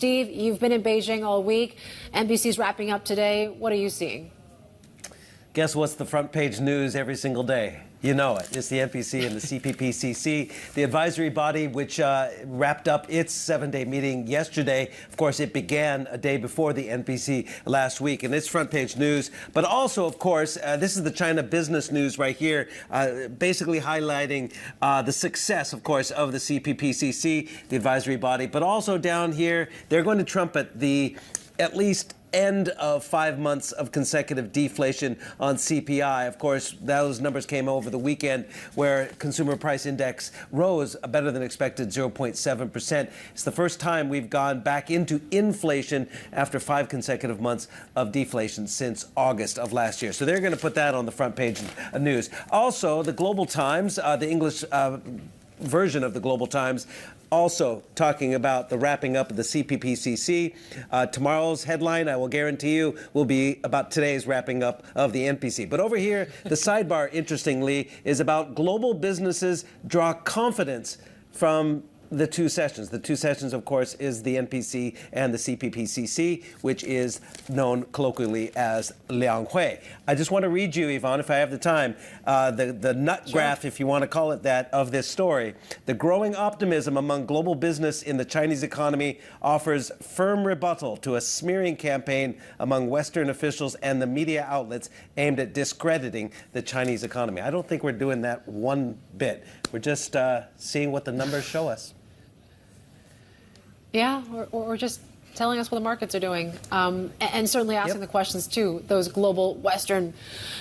Steve, you've been in Beijing all week. NBC's wrapping up today. What are you seeing? Guess what's the front page news every single day? You know it. It's the NPC and the CPPCC, the advisory body which wrapped up its 7-day meeting yesterday. Of course, it began a day before the NPC last week, and it's front page news. But also, of course, this is the China business news right here, basically highlighting the success, of course, of the CPPCC, the advisory body. But also down here, they're going to trumpet the at least end of 5 months of consecutive deflation on CPI. Of course, those numbers came over the weekend where consumer price index rose a better than expected 0.7%. It's the first time we've gone back into inflation after 5 consecutive months of deflation since August of last year. So they're going to put that on the front page of news. Also, the Global Times, the English version of the Global Times, also talking about the wrapping up of the CPPCC. Tomorrow's headline, I will guarantee you, will be about today's wrapping up of the NPC. But over here, the sidebar, interestingly, is about global businesses draw confidence from the two sessions. The two sessions, of course, is the NPC and the CPPCC, which is known colloquially as Liang Hui. I just want to read you, Yvonne, if I have the time, the nut graph, if you want to call it that, of this story. The growing optimism among global business in the Chinese economy offers firm rebuttal to a smearing campaign among Western officials and the media outlets aimed at discrediting the Chinese economy. I don't think we're doing that one bit. We're just seeing what the numbers show us. Yeah, or just telling us what the markets are doing, and certainly asking the questions to those global Western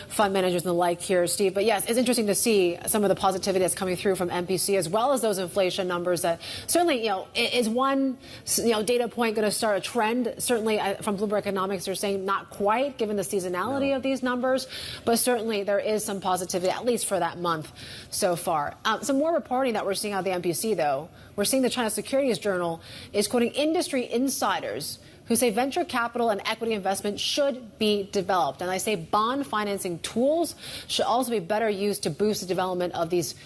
fund managers and the like here, Steve. But yes, it's interesting to see some of the positivity that's coming through from MPC, as well as those inflation numbers that certainly, is one, data point going to start a trend? Certainly from Bloomberg Economics, they're saying not quite, given the seasonality of these numbers, but certainly there is some positivity, at least for that month so far. Some more reporting that we're seeing out of the MPC, though. We're seeing the China Securities Journal is quoting industry insiders who say venture capital and equity investment should be developed. And I say bond financing tools should also be better used to boost the development of these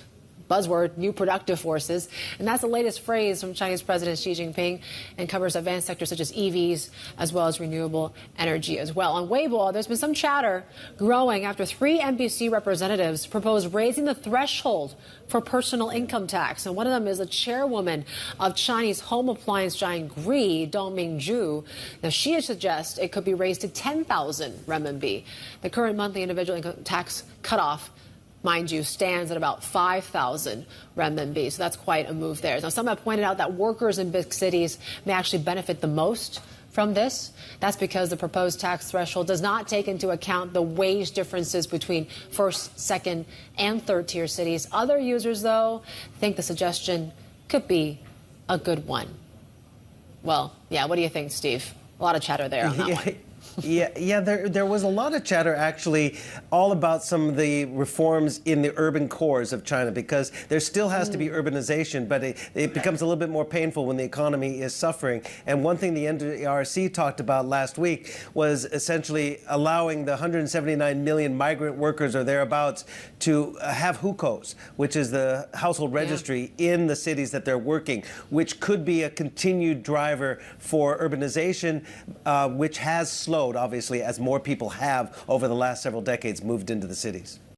buzzword, new productive forces. And that's the latest phrase from Chinese President Xi Jinping, and covers advanced sectors such as EVs as well as renewable energy as well. On Weibo, there's been some chatter growing after 3 MPC representatives proposed raising the threshold for personal income tax. And one of them is the chairwoman of Chinese home appliance giant Gree, Dongming Zhu. Now, she suggests it could be raised to 10,000 renminbi. The current monthly individual income tax cutoff, mind you, stands at about 5,000 renminbi. So that's quite a move there. Now, some have pointed out that workers in big cities may actually benefit the most from this. That's because the proposed tax threshold does not take into account the wage differences between first, second, and third-tier cities. Other users, though, think the suggestion could be a good one. Well, yeah, what do you think, Steve? A lot of chatter there on that one. Yeah, there was a lot of chatter, actually, all about some of the reforms in the urban cores of China, because there still has to be urbanization, but it becomes a little bit more painful when the economy is suffering. And one thing the NDRC talked about last week was essentially allowing the 179 million migrant workers or thereabouts to have hukou, which is the household registry in the cities that they're working, which could be a continued driver for urbanization, which has slowed, obviously, as more people have over the last several decades moved into the cities.